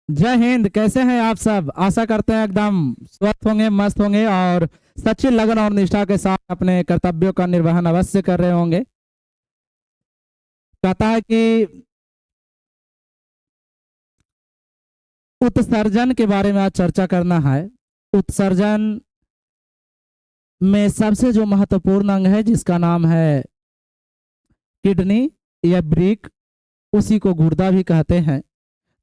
जय हिंद। कैसे हैं आप सब? आशा करते हैं एकदम स्वस्थ होंगे, मस्त होंगे और सच्ची लगन और निष्ठा के साथ अपने कर्तव्यों का निर्वहन अवश्य कर रहे होंगे। कहता है कि उत्सर्जन के बारे में आज चर्चा करना है। उत्सर्जन में सबसे जो महत्वपूर्ण अंग है जिसका नाम है किडनी या ब्रीक, उसी को गुर्दा भी कहते हैं।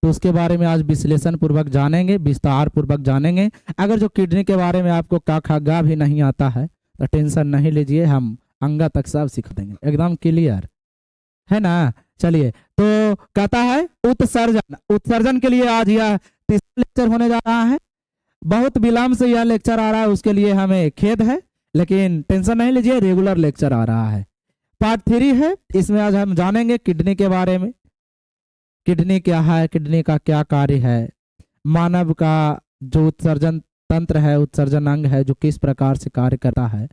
तो उसके बारे में आज विश्लेषण पूर्वक जानेंगे, विस्तार पूर्वक जानेंगे। अगर जो किडनी के बारे में आपको का खगा भी नहीं आता है तो टेंशन नहीं लीजिए, हम अंगा तक सब सिखा देंगे, एकदम क्लियर है ना। चलिए, तो कहता है उत्सर्जन। उत्सर्जन के लिए आज यह तीसरा लेक्चर होने जा रहा है। बहुत विलंब से यह लेक्चर आ रहा है, उसके लिए हमें खेद है, लेकिन टेंशन नहीं लीजिए, रेगुलर लेक्चर आ रहा है। पार्ट 3 है, इसमें आज हम जानेंगे किडनी के बारे में। किडनी क्या है, किडनी का क्या कार्य है, मानव का जो उत्सर्जन तंत्र है, उत्सर्जन अंग है, जो किस प्रकार से कार्य करता है,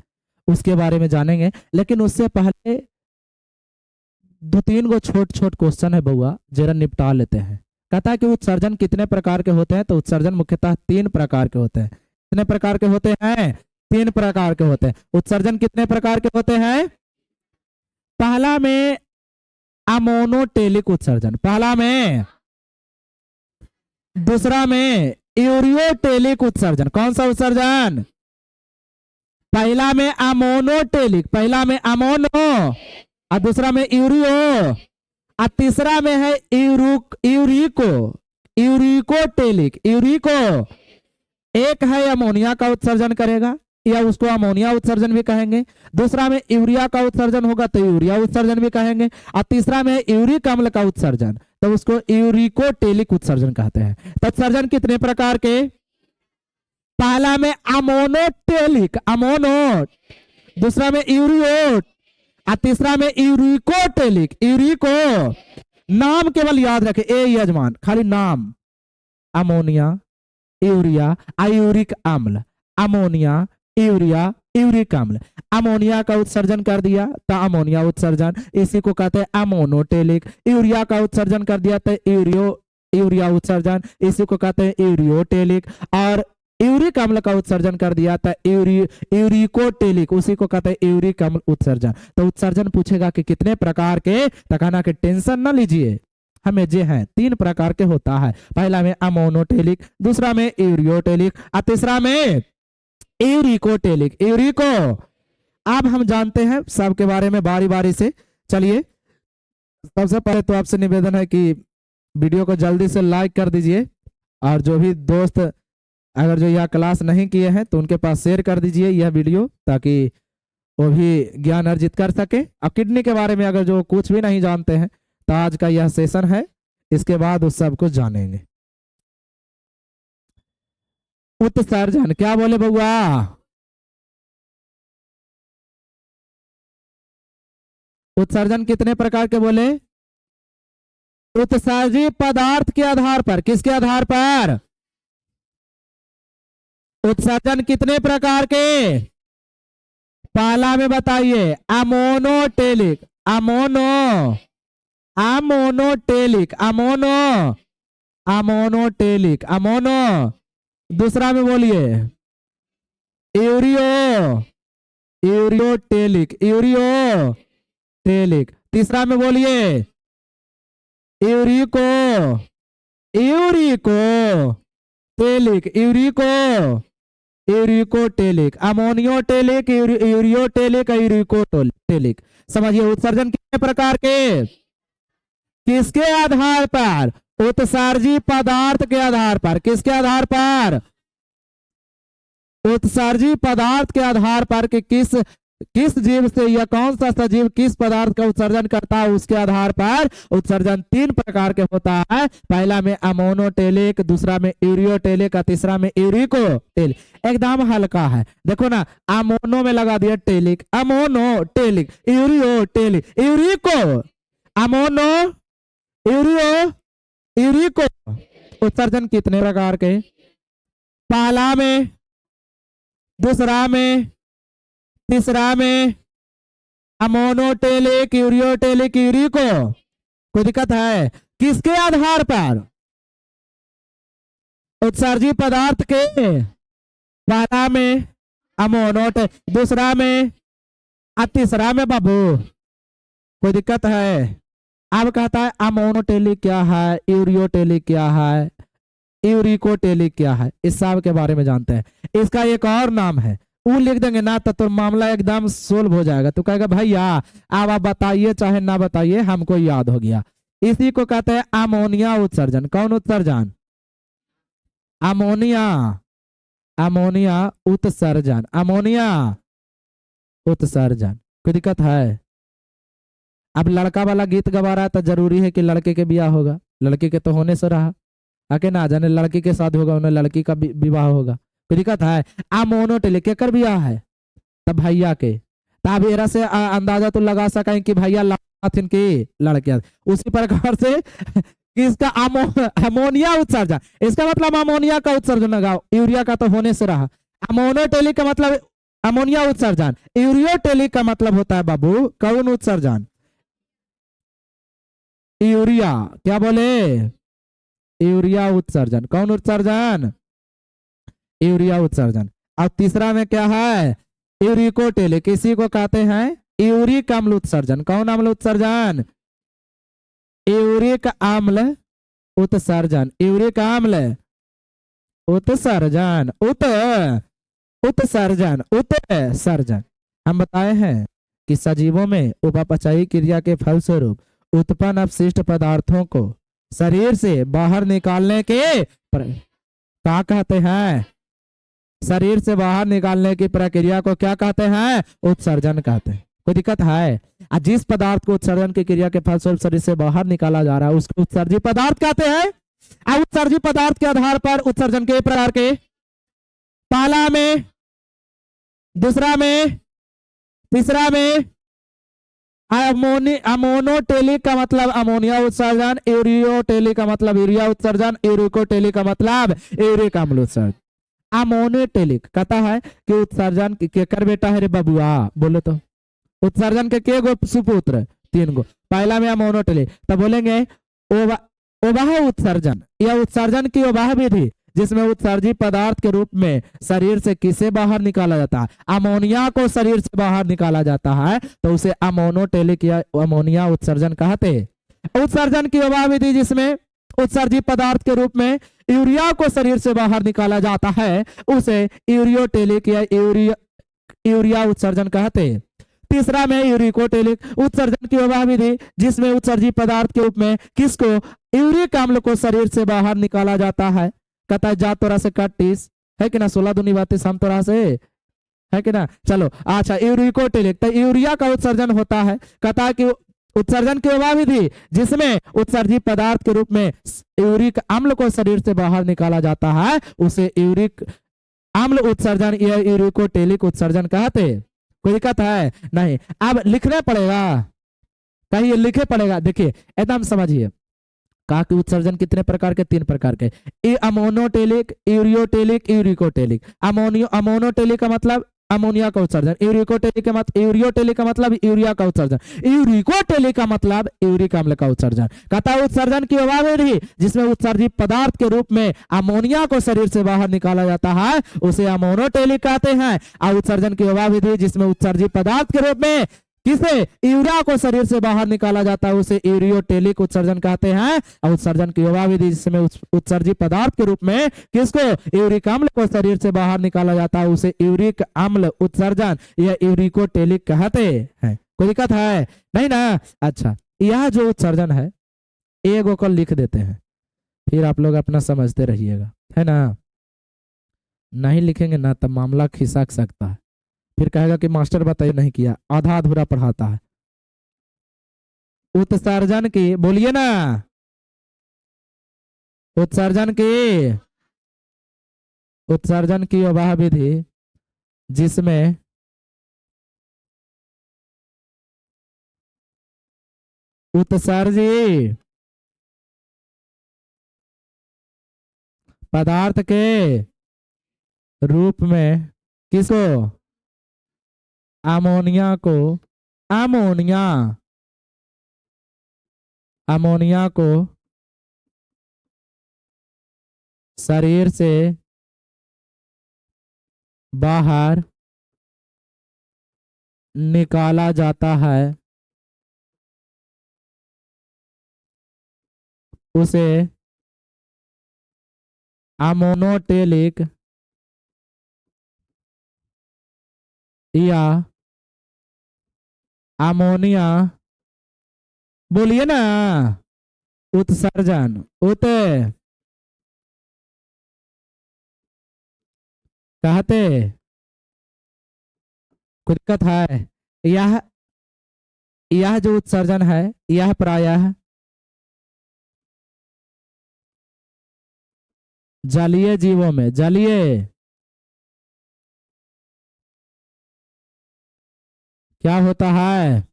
उसके बारे में जानेंगे। लेकिन उससे पहले दो तीन गो छोट छोट क्वेश्चन है बउआ, जरा निपटा लेते हैं। कहता है कि उत्सर्जन कितने प्रकार के होते हैं? तो उत्सर्जन मुख्यतः 3 प्रकार के होते हैं। कितने प्रकार के होते हैं? 3 प्रकार के होते हैं। उत्सर्जन कितने प्रकार के होते हैं? पहला में अमोनोटेलिक उत्सर्जन, पहला में। दूसरा में यूरियोटेलिक उत्सर्जन। कौन सा उत्सर्जन? पहला में अमोनोटेलिक, पहला में अमोनो और दूसरा में यूरियो और तीसरा में है यूरिको, यूरिकोटेलिक। यूरिको एक है अमोनिया का उत्सर्जन करेगा या उसको अमोनिया उत्सर्जन भी कहेंगे। दूसरा में यूरिया का उत्सर्जन होगा तो यूरिया उत्सर्जन भी कहेंगे। और तीसरा में यूरिक अम्ल का उत्सर्जन, तो उसको यूरिकोटेलिक उत्सर्जन कहते हैं। तो उत्सर्जन कितने प्रकार के? पहला में अमोनोटेलिक, अमोनो। दूसरा में यूरियोट और तीसरा में यूरिकोटेलिक, यूरिको। नाम केवल याद रखे, ए यजमान, खाली नाम। अमोनिया, यूरिया, आयूरिक अम्ल, अमोनिया, यूरिया, यूरिक अम्ल। अमोनिया का उत्सर्जन कर दिया तो अमोनिया उत्सर्जन, इसी को कहते हैं अमोनोटेलिक। यूरिया का उत्सर्जन कर दिया तो यूरिया उत्सर्जन, इसी को कहते हैं यूरियोटेलिक। और यूरिक अम्ल का उत्सर्जन कर दिया था यूरिकोटेलिक, उसी को कहते हैं यूरिक अम्ल उत्सर्जन। तो उत्सर्जन पूछेगा कि कितने प्रकार के, तो कहना कि टेंशन ना लीजिए, हमें जे है 3 प्रकार के होता है। पहला में अमोनोटेलिक, दूसरा में यूरियोटेलिक और तीसरा में यूरिकोटेलिक, यूरिको। अब हम जानते हैं सबके बारे में बारी बारी से। चलिए, सबसे पहले तो आपसे निवेदन है कि वीडियो को जल्दी से लाइक कर दीजिए, और जो भी दोस्त अगर जो यह क्लास नहीं किए हैं तो उनके पास शेयर कर दीजिए यह वीडियो, ताकि वो भी ज्ञान अर्जित कर सके। अब किडनी के बारे में अगर जो कुछ भी नहीं जानते हैं तो आज का यह सेशन है, इसके बाद उस सब कुछ जानेंगे। उत्सर्जन क्या बोले बउआ? उत्सर्जन कितने प्रकार के बोले? उत्सर्जी पदार्थ के आधार पर। किसके आधार पर? उत्सर्जन कितने प्रकार के? पहला में बताइए अमोनोटेलिक, अमोनो, अमोनोटेलिक, अमोनो, अमोनोटेलिक, अमोनो। दूसरा में बोलिए यूरियो, यूरियोटेलिक, यूरियोटेलिक। तीसरा में बोलिए यूरिको, यूरिको टेलिक, यूरिको, यूरिकोटेलिक, अमोनियोटेलिक, यूरियोटेलिक, यूरिकोटेलिक। समझिए उत्सर्जन कितने प्रकार के? किसके आधार पर? उत्सर्जी पदार्थ के आधार पर। किसके आधार पर? उत्सर्जी पदार्थ के आधार पर कि किस जीव से या कौन सा सजीव किस पदार्थ का उत्सर्जन करता है, उसके आधार पर उत्सर्जन 3 प्रकार के होता है। पहला में अमोनोटेलिक, दूसरा में यूरियोटेलिक और तीसरा में यूरिकोटेलिक। एकदम हल्का है, देखो ना, अमोनो में लगा दिया टेलिक, अमोनोटेलिक, यूरियोटेलिक, यूरिको, अमोनो, यूरियो, यूरिको। उत्सर्जन कितने प्रकार के? पहला में, दूसरा में, तीसरा में अमोनोटेलिक, यूरियोटेलिक, यूरिको। कोई दिक्कत है? किसके आधार पर? उत्सर्जी पदार्थ के पहला में अमोनो, दूसरा में और तीसरा में बाबू कोई दिक्कत है? अब कहता है अमोनोटेलिक क्या है, यूरियोटेलिक क्या है, यूरिकोटेलिक क्या है, इस सब के बारे में जानते हैं। इसका एक और नाम है, वो लिख देंगे ना तो मामला एकदम सोल्व हो जाएगा। तो कहेगा भैया अब आप बताइए चाहे ना बताइए हमको याद हो गया। इसी को कहते हैं अमोनिया उत्सर्जन। कौन उत्सर्जन? अमोनिया, अमोनिया उत्सर्जन, अमोनिया उत्सर्जन। कोई दिक्कत है? अब लड़का वाला गीत गवा रहा है तो जरूरी है कि लड़के के ब्याह होगा, लड़के के तो होने से रहा, आके ना जाने लड़की के साथ होगा उन्हें लड़की का विवाह होगा। कोई दिक्कत है? अमोनोटेलिक केकर ब्याह है? तब भैया के। तब एरा से अंदाजा तो लगा सकें कि भैया लाथिन की लड़कियां। उसी प्रकार से किसका अमोनिया उत्सर्जन, इसका मतलब अमोनिया का उत्सर्जन लगाओ, यूरिया का तो होने से रहा। अमोनोटेलिक का मतलब अमोनिया उत्सर्जन, यूरियोटेलिक का मतलब होता है बाबू कौन उत्सर्जन? यूरिया। क्या बोले? यूरिया उत्सर्जन। कौन उत्सर्जन? यूरिया उत्सर्जन। और तीसरा में क्या है? यूरिकोटेलिक, इसी को कहते हैं यूरिक अम्ल उत्सर्जन। कौन अम्ल उत्सर्जन? यूरिक अम्ल उत्सर्जन, यूरिक अम्ल उत्सर्जन, उत्सर्जन, उत्सर्जन। हम बताए हैं कि सजीवों में उपापचयी क्रिया के फलस्वरूप उत्पन्न अपशिष्ट पदार्थों को शरीर से बाहर निकालने के क्या कहते हैं? शरीर से बाहर निकालने की प्रक्रिया को क्या कहते हैं? उत्सर्जन कहते हैं। कोई दिक्कत है? जिस पदार्थ को उत्सर्जन की क्रिया के फलस्वरूप शरीर से बाहर निकाला जा रहा है उसको उत्सर्जी पदार्थ कहते हैं। अब उत्सर्जी पदार्थ के आधार पर उत्सर्जन के प्रकार के पहला में, दूसरा में, तीसरा में। अमोनोटेलिक का मतलब अमोनिया उत्सर्जन, यूरियोटेलिक का मतलब यूरिया उत्सर्जन, यूरिकोटेलिक का मतलब यूरिक अम्ल उत्सर्जन। अमोनोटेलिक कहता है कि उत्सर्जन के कर बेटा है रे बबुआ, बोलो तो उत्सर्जन के गो सुपुत्र? 3 गो। पहला में अमोनोटेलिक, तब बोलेंगे ओवाह उत्सर्जन, यह उत्सर्जन की ओवाह विधि जिसमें उत्सर्जी पदार्थ के रूप में शरीर से किसे बाहर निकाला जाता है? अमोनिया को शरीर से बाहर निकाला जाता है तो उसे अमोनोटेलिक या अमोनिया उत्सर्जन कहते हैं। उत्सर्जन की ओवाह विधि जिसमें उत्सर्जी पदार्थ के रूप में यूरिया को शरीर से बाहर निकाला जाता है उसे यूरियोटेलिक या यूरिया उत्सर्जन कहते हैं। तीसरा में यूरिकोटेलिक उत्सर्जन की ओवाह विधि जिसमें उत्सर्जी पदार्थ के रूप में किसको? यूरिक अम्ल को शरीर से बाहर निकाला जाता है। कहता है जा तोरा से कट 30 है कि ना, 16 दूनी 32 हम तोरा से है कि ना। चलो अच्छा, यूरिकोटेलिक तो यूरिया का उत्सर्जन होता है। कहता है कि उत्सर्जन की ओवाह विधि जिसमें उत्सर्जी पदार्थ के रूप में यूरिक अम्ल को शरीर से बाहर निकाला जाता है उसे यूरिक अम्ल उत्सर्जन या यूरिकोटेलिक उत्सर्जन कहते। कोई दिक्कत है? नहीं। अब लिखने पड़ेगा, कहीं लिखे पड़ेगा। देखिए एकदम समझिए, कहा कि उत्सर्जन कितने प्रकार के? 3 प्रकार के। Ammonotelic, ureotelic, uricotelic. अमोनोटेलिक का मतलब अमोनिया का उत्सर्जन, यूरिकोटेलिक का मतलब यूरियोटेलिक का मतलब यूरिया का उत्सर्जन, यूरिकोटेलिक का मतलब यूरिक अम्ल का उत्सर्जन। कहता है उत्सर्जन की ओवाह विधि जिसमें उत्सर्जी पदार्थ के रूप में अमोनिया को शरीर से बाहर निकाला जाता है उसे अमोनोटेलिक कहते हैं। और उत्सर्जन की ओवाह विधि जिसमें उत्सर्जी पदार्थ के रूप में किसे? यूरिया को शरीर से बाहर निकाला जाता है उसे यूरियोटेलिक उत्सर्जन कहते हैं। और उत्सर्जन की ओवाह विधि जिसमें उत्सर्जी पदार्थ के रूप में किसको? यूरिक अम्ल को शरीर से बाहर निकाला जाता है उसे यूरिक अम्ल उत्सर्जन या यूरिकोटेलिक कहते हैं। कोई दिक्कत है? नहीं ना। अच्छा, यह जो उत्सर्जन है एक को लिख देते हैं, फिर आप लोग अपना समझते रहिएगा, है ना। नहीं लिखेंगे ना तब मामला खिसक सकता है, फिर कहेगा कि मास्टर बताइए नहीं किया, आधा अधूरा पढ़ाता है। उत्सर्जन की बोलिए ना, उत्सर्जन की ओवाह विधि जिसमें उत्सर्जी पदार्थ के रूप में किसको? अमोनिया को, अमोनिया को शरीर से बाहर निकाला जाता है उसे अमोनोटेलिक या अमोनिया, बोलिए ना, उत्सर्जन कहते। कोई दिक्कत है? यह यह जो उत्सर्जन है यह प्रायः जलीय जीवों में, जलीय क्या होता है?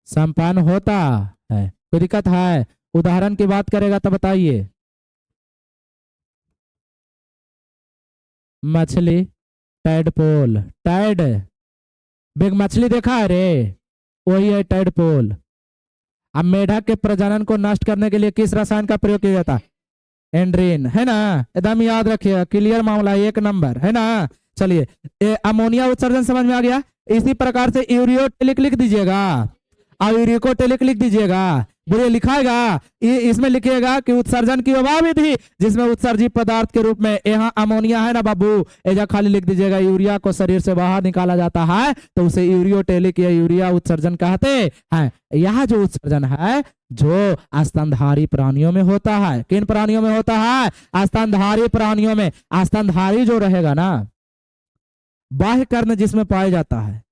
संपन्न होता है। कोई दिक्कत है? उदाहरण की बात करेगा तो बताइए। मछली, टैडपोल, टैड, बिग मछली देखा है रे, वही है टैडपोल। अब मेढक के प्रजनन को नष्ट करने के लिए किस रसायन का प्रयोग किया जाता है? एंड्रीन, है ना, एकदम याद रखिए, क्लियर मामला, एक नंबर, है ना। चलिए, अमोनिया उत्सर्जन समझ में आ गया। इसी प्रकार से यूरियोटेलिक लिख दीजिएगा और यूरिकोटेलिक लिख दीजिएगा। बोलिए, लिखाएगा, इसमें लिखिएगा कि उत्सर्जन की वह विधि जिसमें उत्सर्जित पदार्थ के रूप में, यहाँ अमोनिया है ना बाबू, एजा खाली लिख दीजिएगा यूरिया को शरीर से बाहर निकाला जाता है तो उसे यूरियोटेलिक या यूरिया उत्सर्जन कहते हैं। यह जो उत्सर्जन है जो स्तनधारी प्राणियों में होता है, किन प्राणियों में होता है? स्तनधारी प्राणियों में। स्तनधारी जो रहेगा ना, बाह्य कर्ण जिसमें पाया जाता है,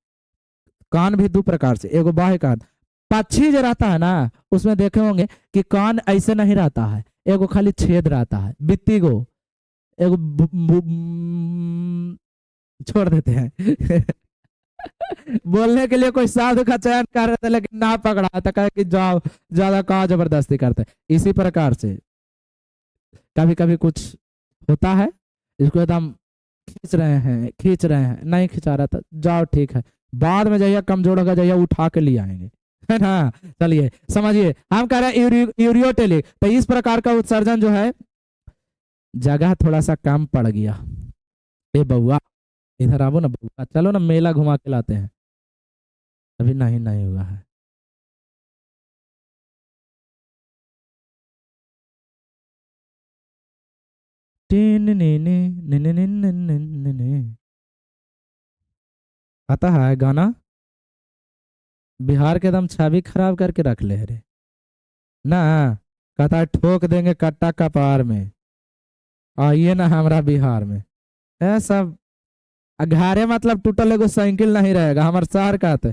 कान भी दो प्रकार से, एगो बाह्य कान, पक्षी जो रहता है ना उसमें देखे होंगे कि कान ऐसे नहीं रहता है, एगो खाली छेद रहता है, बित्ती गो, एगो छोड़ देते हैं बोलने के लिए कोई साधु का चयन कर रहे थे लेकिन ना पकड़ा तो कहे कि जाओ, ज्यादा कहा जबरदस्ती करते। इसी प्रकार से कभी कभी कुछ होता है, इसको एकदम खींच रहे हैं, नहीं खिंचा रहा था, जाओ ठीक है, बाद में जाइए कमजोर होगा, जाइए उठा के ले आएंगे, है ना। चलिए समझिए, हम कह रहे हैं यूरियोटेलिक। तो इस प्रकार का उत्सर्जन जो है, जगह थोड़ा सा कम पड़ गया। ए बउआ, इधर आवो ना बउआ, चलो ना मेला घुमा के लाते हैं। अभी नहीं नहीं हुआ है। आता है गाना, बिहार के एकदम छवि खराब करके रख ले रे ना। कहता है ठोक देंगे कट्टा कपार में, आइए ना हमारा बिहार में। है सब घरे मतलब टूटल एगो साइकिल नहीं रहेगा, हमारे शहर कहते।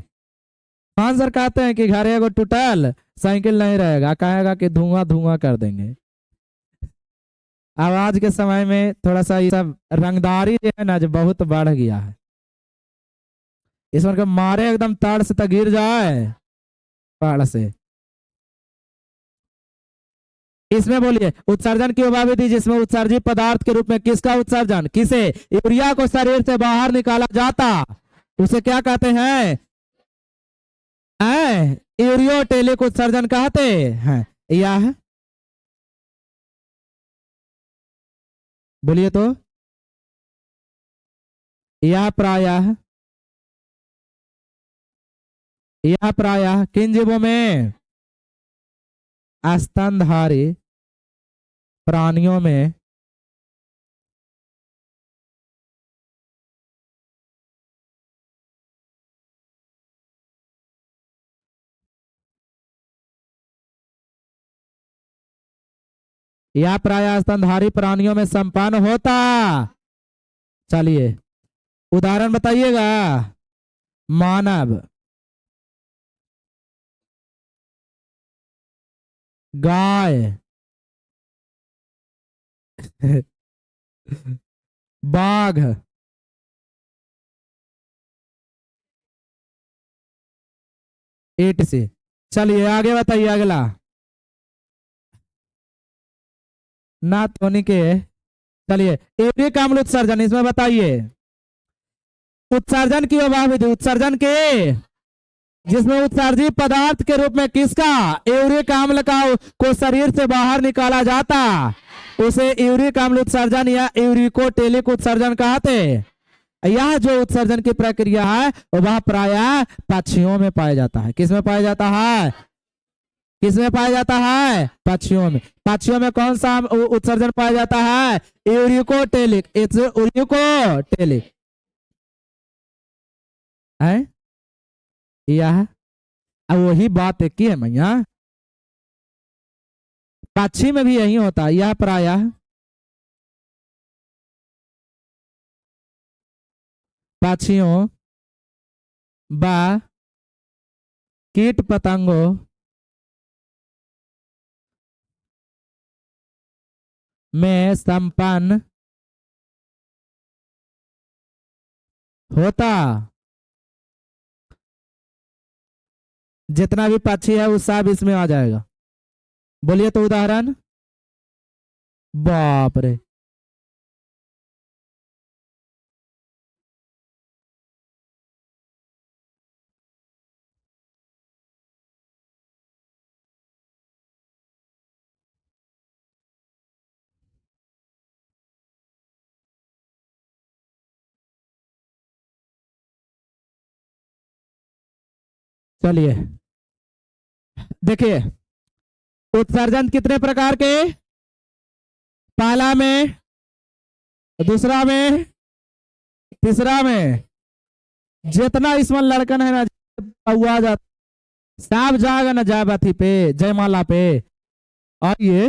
हाँ सर, कहते हैं कि घरे एगो टूटल साइकिल नहीं रहेगा, कहेगा कि धुआं धुआं कर देंगे। आवाज के समय में थोड़ा सा ये सब रंगदारी जो है ना जो बहुत बढ़ गया है, इसमें के मारे एकदम ताड़ से तो गिर जाए पहाड़ से। इसमें बोलिए, उत्सर्जन की वह विधि जिसमें उत्सर्जित पदार्थ के रूप में किसका उत्सर्जन, किसे, यूरिया को शरीर से बाहर निकाला जाता, उसे क्या कहते हैं? यूरियोटेलिक उत्सर्जन कहते हैं। यह, बोलिए तो, यह प्रायः किन जीवों में? स्तनधारी प्राणियों में यह प्रायः स्तनधारी प्राणियों में संपन्न होता। चलिए उदाहरण बताइएगा। मानव, गाय बाघ, ईंट से। चलिए आगे बताइए अगला। ना धोनी के। चलिए, यूरिक अम्ल उत्सर्जन, इसमें बताइए उत्सर्जन की वह विधि, उत्सर्जन के जिसमें उत्सर्जित पदार्थ के रूप में किसका, यूरिक अम्ल का को शरीर से बाहर निकाला जाता, उसे यूरिक अम्ल उत्सर्जन या यूरिकोटेलिक उत्सर्जन कहते। यह जो उत्सर्जन की प्रक्रिया है वह प्रायः पक्षियों में पाया जाता है। किसमें पाया जाता है, किसमें पाया जाता है, पक्षियों में। पक्षियों में कौन सा उत्सर्जन पाया जाता है, यूरिकोटेलिक, यूरिकोटेलिक है। यह अब वही बात एक ही है भैया, पक्षी में भी यही होता है। यह प्रायः पक्षियों व कीट पतंगों में संपन्न होता। जितना भी पक्षी है वो सब इसमें आ जाएगा। बोलिए तो उदाहरण। बाप रे, चलिए देखिए उत्सर्जन कितने प्रकार के, पहला में, दूसरा में, तीसरा में। जितना इसमें लड़कन है ना हुआ जा सब जाएगा ना जयवती पे, जयमाला पे। और ये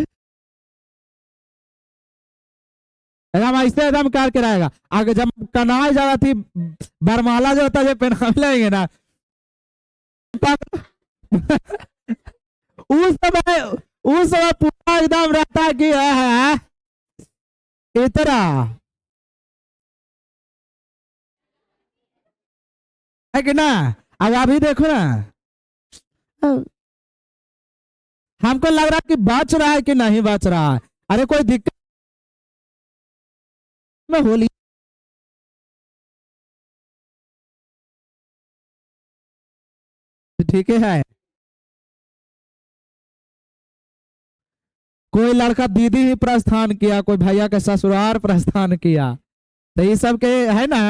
एकदम ऐसे एकदम करके रहेगा। आगे जब कन्हैया जाती बरमाला जो होता है पहना लेंगे ना उस समय पूरा एकदम रहता है कि है इतना है कि ना। अब अभी देखो ना, हमको लग रहा है कि बच रहा है कि नहीं बच रहा है। अरे कोई दिक्कत में होली ठीक है। कोई लड़का दीदी ही प्रस्थान किया, कोई भैया के ससुराल प्रस्थान किया, तो ये सब के है ना,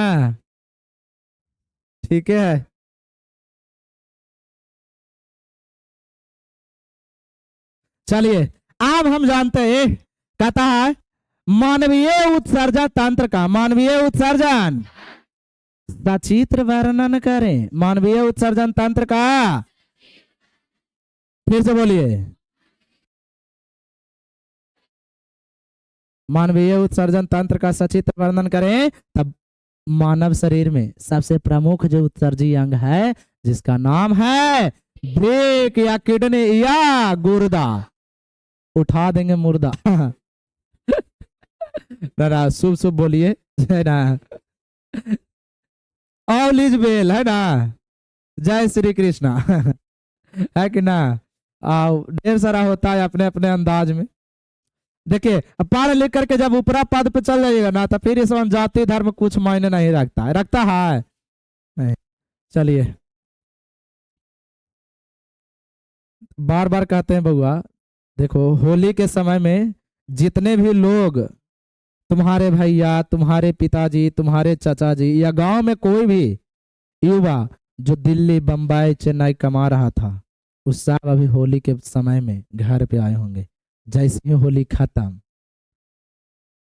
ठीक है। चलिए अब हम जानते हैं, कहता है मानवीय उत्सर्जन तंत्र का, मानवीय उत्सर्जन सचित्र वर्णन करें। मानवीय उत्सर्जन तंत्र का फिर से बोलिए, मानवीय उत्सर्जन तंत्र का सचित्र वर्णन करें। तब मानव शरीर में सबसे प्रमुख जो उत्सर्जी अंग है जिसका नाम है ब्रेक या किडनी या गुर्दा, उठा देंगे मुर्दा ना शुभ शुभ बोलिए है ना, ऑल इज वेल है ना, जय श्री कृष्णा है कि ना। ढेर सारा होता है अपने अपने अंदाज में। देखिए पढ़ लिख करके जब ऊपरा पद पे चल जाइएगा ना तो फिर इसमें जाति धर्म कुछ मायने नहीं रखता है, रखता है नहीं। चलिए बार बार कहते हैं बउआ, देखो होली के समय में जितने भी लोग, तुम्हारे भैया, तुम्हारे पिताजी, तुम्हारे चाचा जी या गांव में कोई भी युवा जो दिल्ली बम्बई चेन्नई कमा रहा था, उस सब अभी होली के समय में घर पे आए होंगे। जैसे ही होली खत्म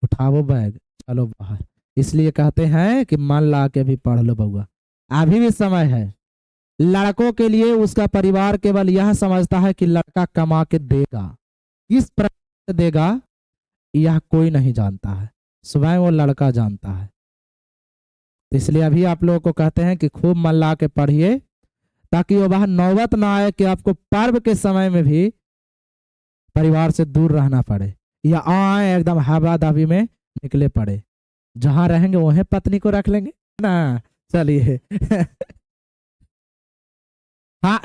उठाओ बैग चलो बाहर। इसलिए कहते हैं कि मन ला के भी पढ़ लो बउआ, अभी भी समय है। लड़कों के लिए उसका परिवार केवल यह समझता है कि लड़का कमा के देगा, किस प्रकार से देगा यह कोई नहीं जानता है, स्वयं वो लड़का जानता है। इसलिए अभी आप लोगों को कहते हैं कि खूब मन ला के पढ़िए, ताकि वो बाहर नौबत ना आए कि आपको पर्व के समय में भी परिवार से दूर रहना पड़े या आए एकदम हवा दावी में निकले पड़े। जहां रहेंगे वहीं पत्नी को रख लेंगे ना। चलिए हाँ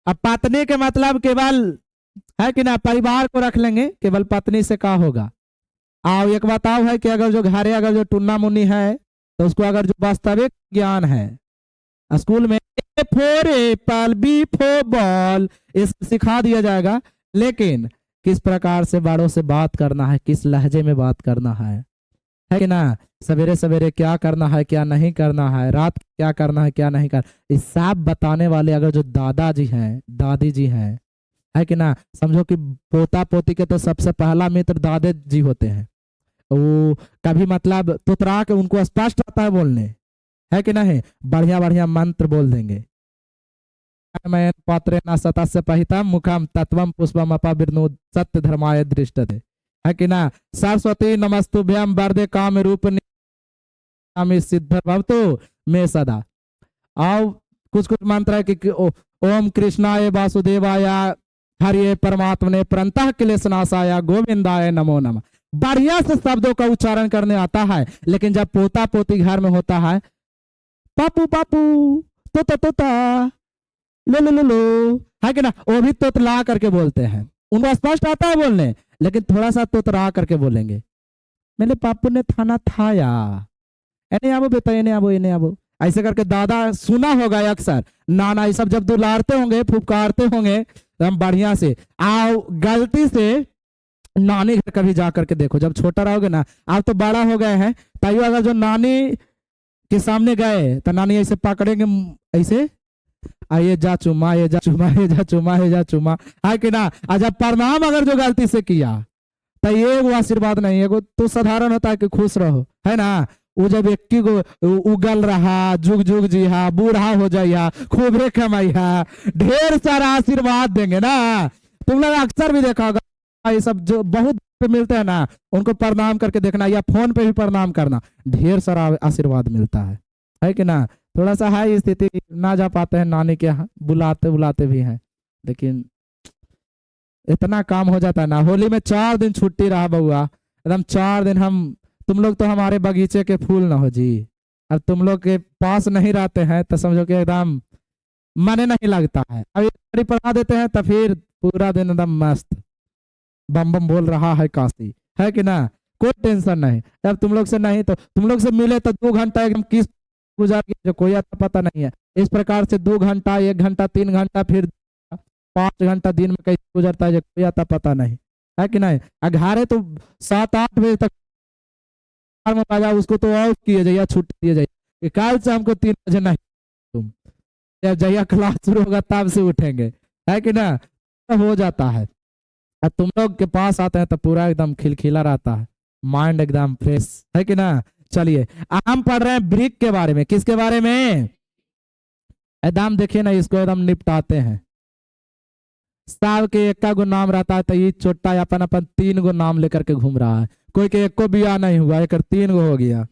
अब पत्नी के मतलब केवल है कि ना, परिवार को रख लेंगे, केवल पत्नी से क्या होगा। आओ एक बताओ है कि अगर जो घरे अगर जो टुन्ना मुन्नी है तो उसको अगर जो वास्तविक ज्ञान है स्कूल में for apple, B for ball, इस सिखा दिया जाएगा। लेकिन किस प्रकार से बड़ों से बात करना है, किस लहजे में बात करना है कि ना, सवेरे सवेरे क्या करना है क्या नहीं करना है, रात क्या करना है क्या नहीं करना, इस सब बताने वाले अगर जो दादाजी हैं दादी जी हैं, है कि ना, समझो कि पोता पोती के तो सबसे पहला मित्र दादे जी होते हैं। वो कभी मतलब तुतरा के उनको स्पष्ट आता है बोलने, है कि नहीं, बढ़िया बढ़िया मंत्र बोल देंगे। मैं पात्रे न सतस्य पहितम मुखम तत्वम पुष्पम अपविर्णु सत्य धर्माय दृष्टते, है कि ना, सरस्वती नमस्तुभ्यम वरदे काम रूप सिद्ध भवतु में सदा। आओ कुछ कुछ मंत्र है कि ओम कृष्णाय वासुदेवाय हरिये परमात्मने परंतः क्लेशनाशाय गोविंदाय नमो नमः। बढ़िया से शब्दों का उच्चारण करने आता है, लेकिन जब पोता पोती घर में होता है, पापू पापू, तोता तोता, लो लो लो लो, है कि ना, वो भी तोतला करके बोलते हैं। उनको स्पष्ट आता है बोलने, लेकिन थोड़ा सा तोतरा करके बोलेंगे। मेरे पापू ने थाना थाया, एने आबो बेटा, एने आबो, एने आबो, ऐसे करके दादा सुना होगा अक्सर। नाना ये सब जब दुलारते होंगे फुफकारते होंगे हम बढ़िया से। आओ गलती से नानी घर कभी जा करके देखो, जब छोटा रहोगे ना, आप तो बड़ा हो गए हैं, ताइयो अगर जो नानी के सामने गए तो नानी ऐसे पकड़ेंगे, ऐसे आइए जा चुमा, ये जा चुमा, ये जा चुमा, ये जा चुमा, है कि ना। अच्छा प्रणाम अगर जो गलती से किया तो ये वो आशीर्वाद नहीं है, तो साधारण होता है कि खुश रहो, है ना। वो जब एक को उगल रहा, जुग जुग जी हा, बूढ़ा हो जाइया, खूबे कमाइया, ढेर सारा आशीर्वाद देंगे ना। तुम लोग अक्सर भी देखा होगा, ये सब जो बहुत मिलते हैं ना, उनको प्रणाम करके देखना, या फोन पे भी प्रणाम करना, ढेर सारा आशीर्वाद मिलता है कि ना। थोड़ा सा है स्थिति, ना जा पाते हैं नानी के यहाँ, बुलाते बुलाते भी हैं, लेकिन इतना काम हो जाता है ना। होली में 4 दिन छुट्टी रहा बउआ, एकदम 4 दिन हम, तुम लोग तो हमारे बगीचे के फूल ना हो जी, अब तुम लोग के पास नहीं रहते हैं तो समझो कि एकदम मन नहीं लगता है। अब पढ़ा देते हैं तो फिर पूरा दिन एकदम मस्त बम बम बोल रहा है काशी, है कि ना, कोई टेंशन नहीं। अब तुम लोग से नहीं तो तुम लोग से मिले तो 2 घंटा एकदम किस गुजार गया जो कोई आता पता नहीं है। इस प्रकार से 2 घंटा 1 घंटा 3 घंटा फिर 5 घंटा दिन में कैसे गुजरता है जो कोई आता पता नहीं, है कि नहीं। अघारे तो 7-8 बजे तक बाजा, उसको तो ऑफ किए जाइए, छुट्टी दिए जाइए, कल से हमको 3 बजे नहीं, तुम जब जहिया क्लास शुरू होगा तब से उठेंगे, है कि ना, तो हो जाता है। अब तुम लोग के पास आते हैं तो पूरा एकदम खिलखिला रहता है, माइंड एकदम फ्रेश, है कि ना। चलिए हम पढ़ रहे हैं ब्रिक के बारे में। किसके बारे में, एकदम देखिए ना, इसको एकदम निपटाते हैं। साल के 1 गो नाम रहता है, तो ये छोटा अपन अपन 3 गो नाम लेकर के घूम रहा है। कोई के 1 को बिया नहीं हुआ, एक 3 गो हो गया।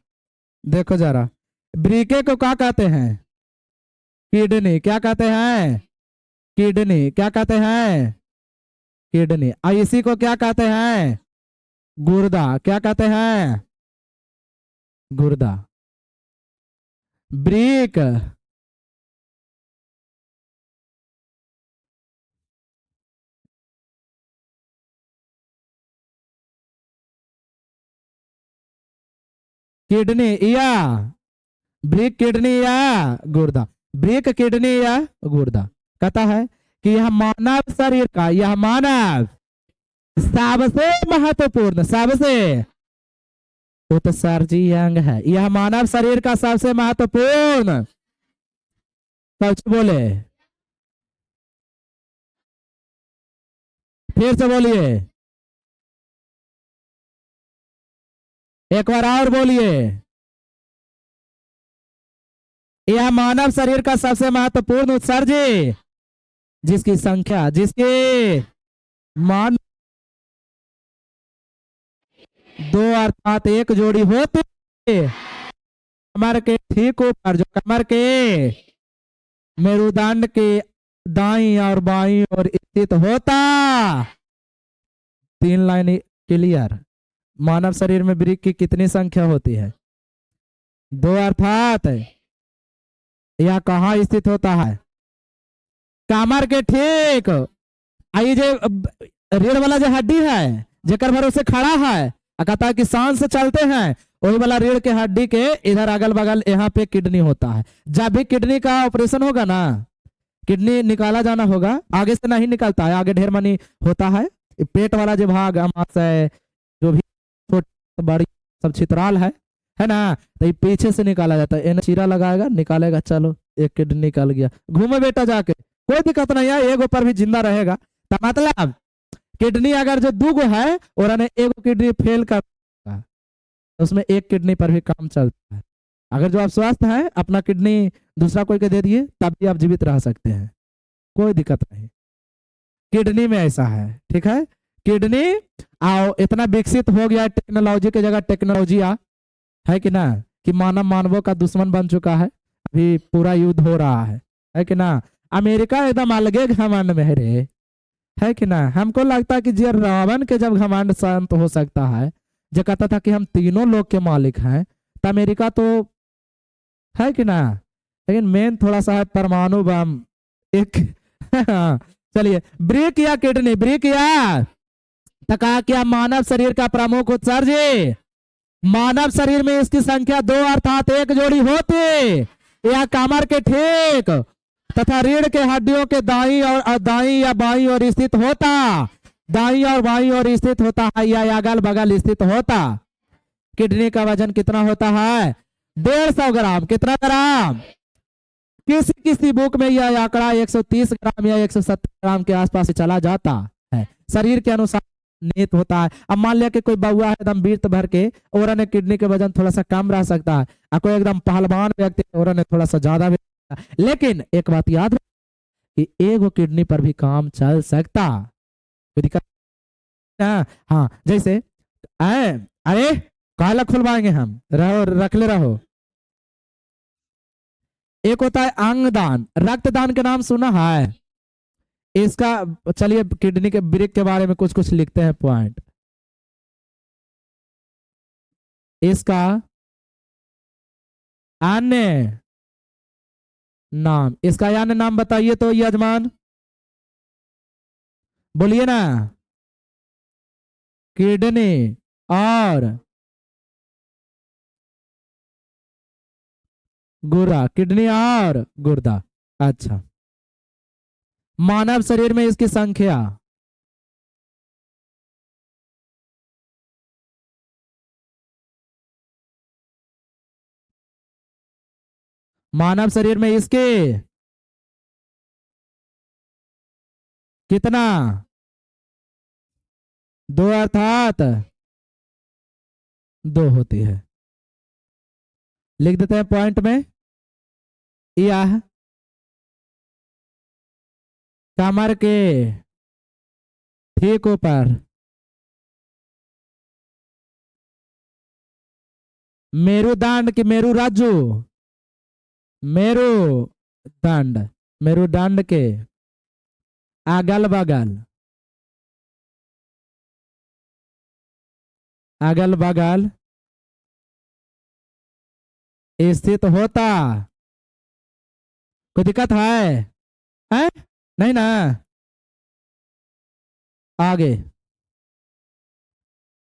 देखो जरा, ब्रिके को क्या कहते हैं, किडनी, क्या कहते हैं, किडनी, क्या कहते हैं, किडनी। इसी को क्या कहते हैं, गुर्दा, क्या कहते हैं, गुर्दा। ब्रिक किडनी या ब्रिक, किडनी या गुर्दा, ब्रिक किडनी या गुर्दा। कहता है कि यह मानव शरीर का, यह मानव सबसे महत्वपूर्ण, सबसे उत्सर्जी अंग है। यह मानव शरीर का सबसे महत्वपूर्ण, सच बोले, फिर से बोलिए, एक बार और बोलिए। यह मानव शरीर का सबसे महत्वपूर्ण उत्सर्जी, जिसकी संख्या, जिसकी मान 2 अर्थात 1 जोड़ी होती है। कमर के ठीक ऊपर, जो कमर के मेरुदंड के दाईं और बाईं और स्थित होता। 3 लाइन क्लियर। मानव शरीर में ब्रिक की कितनी संख्या होती है, 2 अर्थात यह कहाँ स्थित होता है, कमर के ठीक, आई जो रीढ़ वाला जो हड्डी है, जेकर भरोसे खड़ा है, कहता है कि सांस से चलते हैं, वही वाला रीढ़ के हड्डी के इधर अगल बगल यहाँ पे किडनी होता है। जब भी किडनी का ऑपरेशन होगा ना, किडनी निकाला जाना होगा, आगे से नहीं निकलता है, आगे ढेर मनी होता है, पेट वाला जो भाग अमाशय जो भी छोटी बड़ी सब छितराल है ना, तो ये पीछे से निकाला जाता है। चीरा लगाएगा निकालेगा, चलो एक किडनी निकल गया, घूमे बेटा जाके, कोई दिक्कत नहीं है, एक ऊपर भी जिंदा रहेगा। तो मतलब किडनी अगर जो दूगो है और एक किडनी फेल कर तो उसमें एक किडनी पर भी काम चलता है। अगर जो आप स्वस्थ हैं अपना किडनी दूसरा कोई के दे दिए तब भी आप जीवित रह सकते हैं, कोई दिक्कत नहीं। किडनी में ऐसा है, ठीक है। किडनी आओ इतना विकसित हो गया टेक्नोलॉजी की जगह टेक्नोलॉजी है कि ना, कि मानव मानवों का दुश्मन बन चुका है, अभी पूरा युद्ध हो रहा है कि ना। अमेरिका एकदम अलगे घमंड में है कि ना। हमको लगता है कि जो रावण के जब घमंड शांत हो सकता है, जो कहता था कि हम तीनों लोग के मालिक हैं, तो अमेरिका तो है कि ना। लेकिन मेन थोड़ा सा है परमाणु बम एक चलिए, ब्रेक या किडनी, ब्रेक या तो कहा क्या मानव शरीर का प्रमुख उत्सर्जी, मानव शरीर में इसकी संख्या 2 अर्थात 1 जोड़ी होती, या कमर के ठीक तथा रीढ़ के हड्डियों के दाई या बाई और स्थित होता, दाई और बाई और स्थित होता है, या अगल बगल स्थित होता। किडनी का वजन कितना होता है? 150 ग्राम। कितना ग्राम? किसी किसी बुक में यह आंकड़ा 130 ग्राम या 170 ग्राम के आसपास चला जाता है, शरीर के अनुसार निहित होता है। अब मान लिया कि कोई बउआ है एकदम वीर्त भर के, और ने किडनी के वजन थोड़ा सा कम रह सकता है, और कोई एकदम पहलवान व्यक्ति और ने थोड़ा सा ज्यादा भी। लेकिन एक बात याद कि एक किडनी पर भी काम चल सकता, कोई दिक्कत। हाँ जैसे अरे काला खुलवाएंगे हम, रहो रख ले रहो। एक होता है अंगदान, रक्तदान के नाम सुना है इसका। चलिए किडनी के ब्रेक के बारे में कुछ कुछ लिखते हैं पॉइंट। इसका अन्य नाम, इसका अन्य नाम बताइए तो यजमान, बोलिए ना। किडनी और गुर्दा, किडनी और गुर्दा। अच्छा, मानव शरीर में इसकी संख्या मानव शरीर में इसके कितना? 2 अर्थात 2 होती है। लिख देते हैं पॉइंट में, यह कमर के ठीक ऊपर मेरुदंड की मेरुदंड के अगल बगल स्थित होता। कोई दिक्कत है? नहीं ना।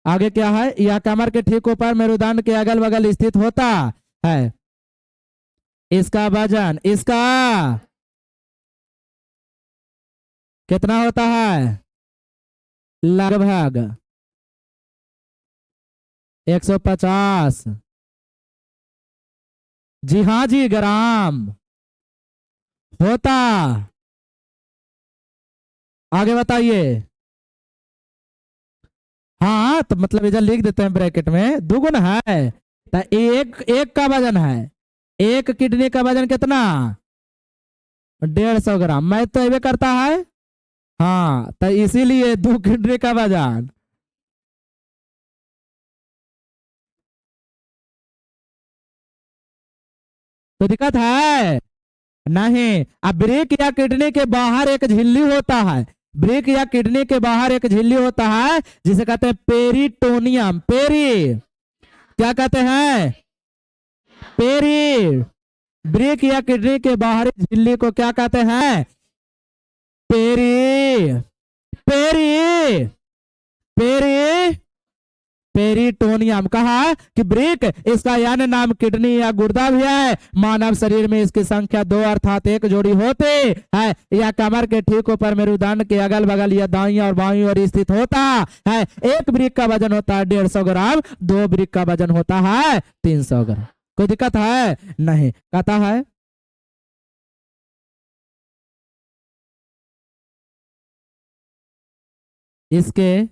आगे क्या है? यह कमर के ठीक ऊपर मेरुदंड के अगल बगल स्थित होता है। इसका वजन इसका कितना होता है? लगभग 150, जी हाँ जी, ग्राम होता। आगे बताइए। हाँ तो मतलब इधर लिख देते हैं ब्रैकेट में, दुगुना है तो एक का वजन है, एक किडनी का वजन कितना? 150 ग्राम। मैं तो ये करता है, हाँ तो इसीलिए 2 किडनी का वजन। तो दिक्कत है नहीं। अब ब्रेक या किडनी के बाहर एक झिल्ली होता है, ब्रेक या किडनी के बाहर एक झिल्ली होता है जिसे कहते हैं पेरिटोनियम। क्या कहते हैं? पेरी। ब्रेक या किडनी के बाहरी झिल्ली को क्या कहते हैं? Peri peritoneum. कहा कि ब्रिक, इसका अन्य नाम किडनी या गुर्दा भी है। मानव शरीर में इसकी संख्या 2 अर्थात 1 जोड़ी होती है। यह कमर के ठीक ऊपर मेरुदंड के अगल बगल या दाईं और बाईं ओर स्थित होता है। एक ब्रिक का वजन होता है 150 ग्राम, 2 ब्रिक का वजन होता है 300 ग्राम। कोई दिक्कत है? नहीं। कहता है इसके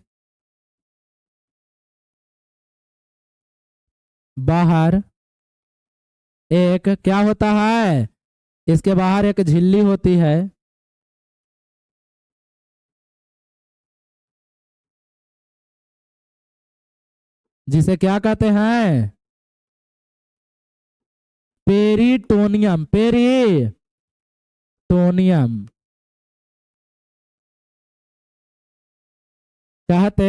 बाहर एक क्या होता है? इसके बाहर एक झिल्ली होती है, जिसे क्या कहते हैं? पेरिटोनियम। पेरिटोनियम कहते।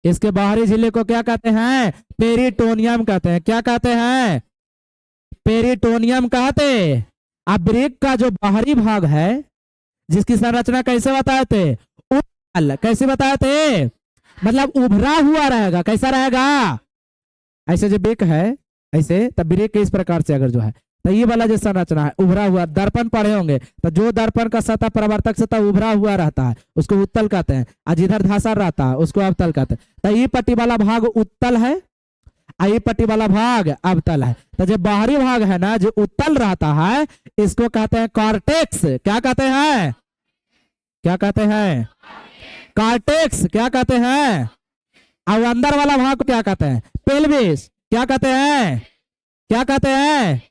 इसके बाहरी झिल्ली को क्या कहते हैं? पेरिटोनियम कहते हैं। क्या कहते हैं? पेरिटोनियम कहते। अब ब्रेक का जो बाहरी भाग है, जिसकी संरचना कैसे बताए थे? कैसे बताए थे? मतलब उभरा हुआ रहेगा। कैसा रहेगा? ऐसे जो ब्रेक है ऐसे, तब ब्रेक इस प्रकार से अगर जो है, तो ये वाला जो संरचना है उभरा हुआ, दर्पण पढ़े होंगे तो जो दर्पण का सतह परावर्तक सतह उभरा हुआ रहता है उसको उत्तल कहते हैं, और जिधर धासर रहता है उसको अवतल कहते हैं। तो ये पट्टी वाला भाग उत्तल है, ये पट्टी वाला भाग अवतल है। तो जो बाहरी भाग है ना, जो उत्तल रहता है, इसको कहते हैं कॉर्टेक्स। क्या कहते हैं? क्या कहते हैं? कॉर्टेक्स। क्या कहते हैं? और अंदर वाला भाग को क्या कहते हैं? पेल्विस। क्या कहते हैं? क्या कहते हैं?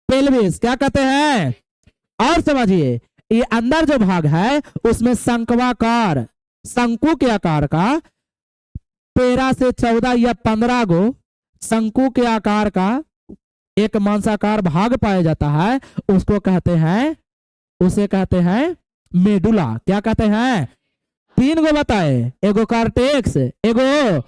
पेल्विस। क्या कहते हैं? और समझिए, ये अंदर जो भाग है उसमें शंक्वाकार, शंकु के आकार का 13 से 14 या 15 गो शंकु के आकार का एक मांसाकार भाग पाया जाता है। उसको कहते हैं, उसे कहते हैं मेडुला। क्या कहते हैं? 3 गो बताए, एगो कार्टेक्स, एगो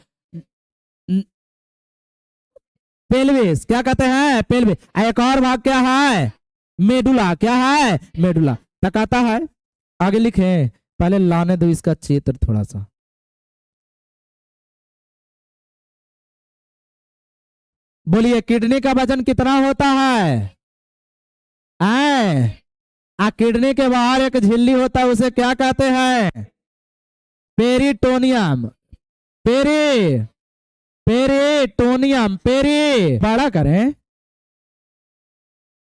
पेल्विस। क्या कहते हैं? पेल्विस। एक और भाग क्या है? मेडुला। क्या है? मेडुला। तकाता है। आगे लिखें, पहले लाने दो इसका चित्र थोड़ा सा। बोलिए, किडनी का वजन कितना होता है? किडनी के बाहर एक झिल्ली होता है, उसे क्या कहते हैं? पेरिटोनियम। Peri peritoneum. पेरी बड़ा करें,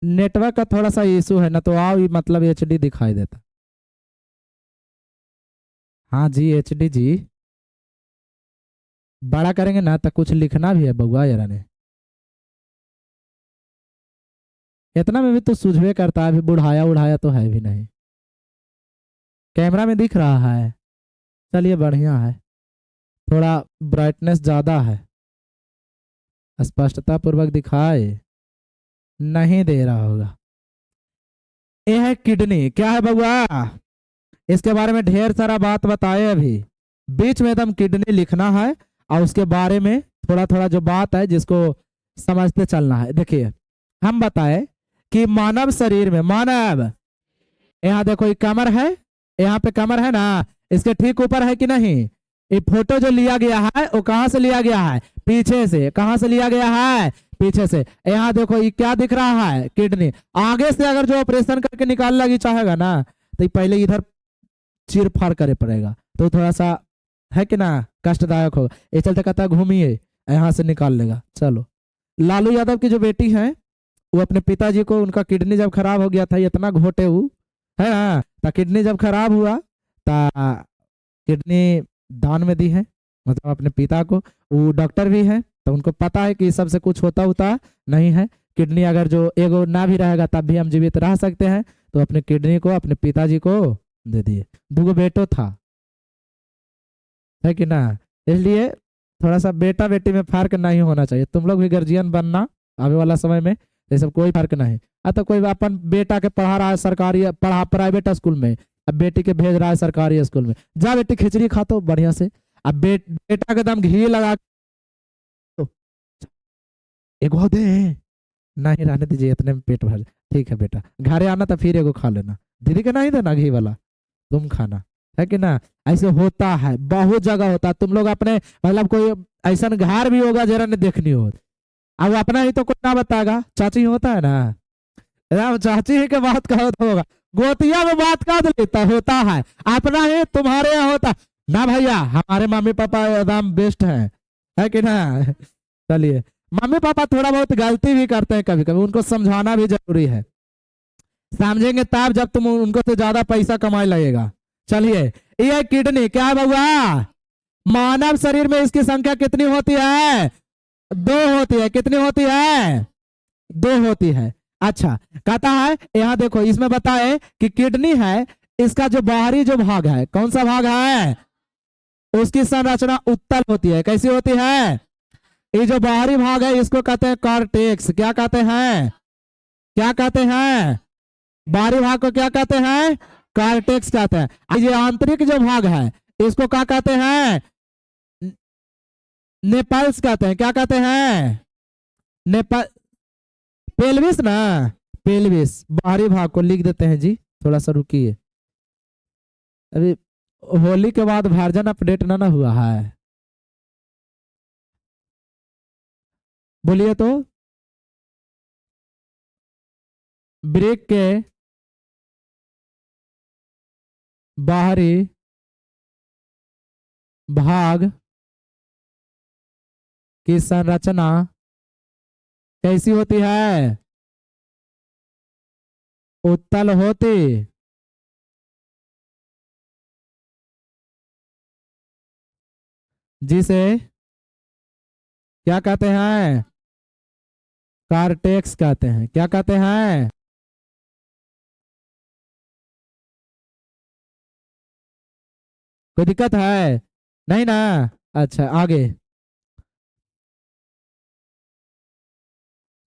नेटवर्क का थोड़ा सा इशू है ना, तो आओ मतलब एचडी दिखाई देता। हाँ जी, एचडी जी। बड़ा करेंगे ना तो कुछ लिखना भी है बउआ जरा ने। इतना में भी तो सुझवे करता है, अभी बुढ़ाया उढ़ाया तो है भी नहीं। कैमरा में दिख रहा है? चलिए बढ़िया है। थोड़ा ब्राइटनेस ज्यादा है, स्पष्टता पूर्वक दिखाए नहीं दे रहा होगा। यह है किडनी। क्या है बउआ? इसके बारे में ढेर सारा बात बताए, अभी बीच में एकदम किडनी लिखना है और उसके बारे में थोड़ा थोड़ा जो बात है जिसको समझते चलना है। देखिए, हम बताए कि मानव शरीर में, मानव, यहाँ देखो ये कमर है, यहाँ पे कमर है ना, इसके ठीक ऊपर है कि नहीं? ये फोटो जो लिया गया है वो कहाँ से लिया गया है? पीछे से। कहाँ से लिया गया है? पीछे से। यहाँ देखो ये क्या दिख रहा है? किडनी। आगे से अगर जो ऑपरेशन करके निकाल लगी चाहेगा ना, तो पहले इधर चीर फाड़ करे पड़ेगा, तो थोड़ा सा है कि ना कष्टदायक होगा। ये चलते कहता घूमिए, यहाँ से निकाल लेगा। चलो, लालू यादव की जो बेटी है वो अपने पिताजी को, उनका किडनी जब खराब हो गया था, इतना घोटे वो है ना, तो किडनी जब खराब हुआ तो किडनी दान में दी है, मतलब अपने पिता को। वो डॉक्टर भी है तो उनको पता है कि सबसे कुछ होता नहीं है। किडनी अगर जो एगो ना भी रहेगा तब भी हम जीवित रह सकते हैं, तो अपने किडनी को अपने पिताजी को दे दिए। 2 बेटो था, है कि ना, इसलिए थोड़ा सा बेटा बेटी में फर्क नहीं होना चाहिए। तुम लोग भी गार्जियन बनना आने वाला समय में, ये सब कोई फर्क नहीं। तो कोई अपन बेटा के पढ़ा रहा है सरकारी, पढ़ा प्राइवेट स्कूल में, अब बेटी के भेज रहा है सरकारी स्कूल में, जा बेटी खिचड़ी खा तो बढ़िया से। अब बेटा के दम घी लगा तो एगो दे, नहीं रहने दीजिए, इतने में पेट भर। ठीक है बेटा, घरे आना तो फिर एगो खा लेना, दीदी के नहीं देना घी वाला, तुम खाना, है कि ना। ऐसे होता है, बहुत जगह होता है। तुम लोग अपने मतलब कोई ऐसा घर भी होगा जरा ने देखनी हो। अब अपना ही तो कुछ ना बताएगा, चाची होता है ना, राम चाची ही के बात कहो तो होगा, गोतिया में बात कर लेता होता है, अपना ही तुम्हारे यहाँ होता ना भैया। हमारे मम्मी पापा एकदम बेस्ट है कि ना। चलिए, मम्मी पापा थोड़ा बहुत गलती भी करते हैं कभी कभी, उनको समझाना भी जरूरी है, समझेंगे तब जब तुम उनको से ज्यादा पैसा कमाने लगेगा। चलिए, ये किडनी क्या है बउआ? मानव शरीर में इसकी संख्या कितनी होती है? 2 होती है। कितनी होती है? 2 होती है। अच्छा, कहता है यहाँ देखो, इसमें बताए कि किडनी है, इसका जो बाहरी जो भाग है, कौन सा भाग है? उसकी संरचना उत्तल होती है। कैसी होती है? ये जो बाहरी भाग है इसको कहते हैं कॉर्टेक्स। क्या कहते हैं? क्या कहते हैं? बाहरी भाग को क्या कहते हैं? कॉर्टेक्स कहते हैं। ये आंतरिक जो भाग है इसको क्या कहते हैं? नेपल्स कहते हैं। क्या कहते हैं? नेपल पेल्विस ना, पेल्विस। बाहरी भाग को लिख देते हैं जी, थोड़ा सा रुकिए, अभी होली के बाद वर्जन अपडेट ना हुआ है। बोलिए तो। ब्रेक के बाहरी भाग की संरचना कैसी होती है? उत्तल होती। जिसे क्या कहते हैं? कॉर्टेक्स कहते हैं। क्या कहते हैं? कोई दिक्कत है? नहीं ना? अच्छा, आगे।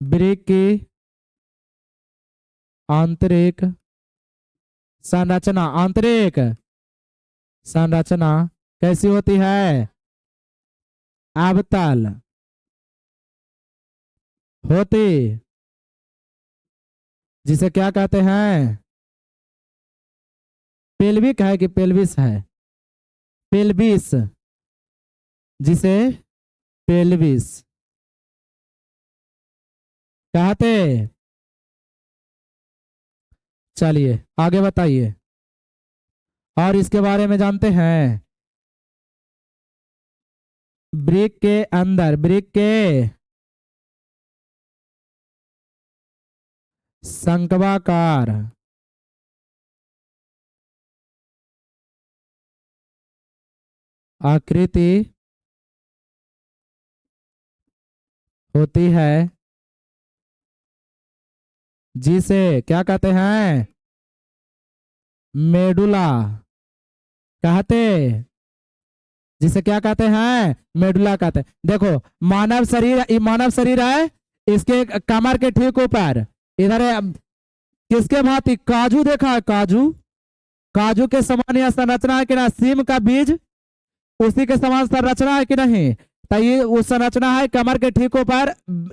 ब्रेक की आंतरिक संरचना, आंतरिक संरचना कैसी होती है? अवतल होती। जिसे क्या कहते हैं? पेल्विक है कि पेल्विस है? पेल्विस। जिसे पेल्विस कहते। चलिए आगे बताइए, और इसके बारे में जानते हैं। ब्रेक के अंदर, ब्रेक के शंक्वाकार आकृति होती है, जिसे क्या कहते हैं? मेडुला कहते। जिसे क्या कहते हैं? मेडुला कहते हैं। देखो, मानव शरीर, ये मानव शरीर है, इसके कमर के ठीक ऊपर इधर है, किसके भांति? काजू देखा है? काजू, काजू के समान यह संरचना है कि ना? सीम का बीज, उसी के समान संरचना है कि नहीं? तो ये वो संरचना है कमर के ठीक ऊपर,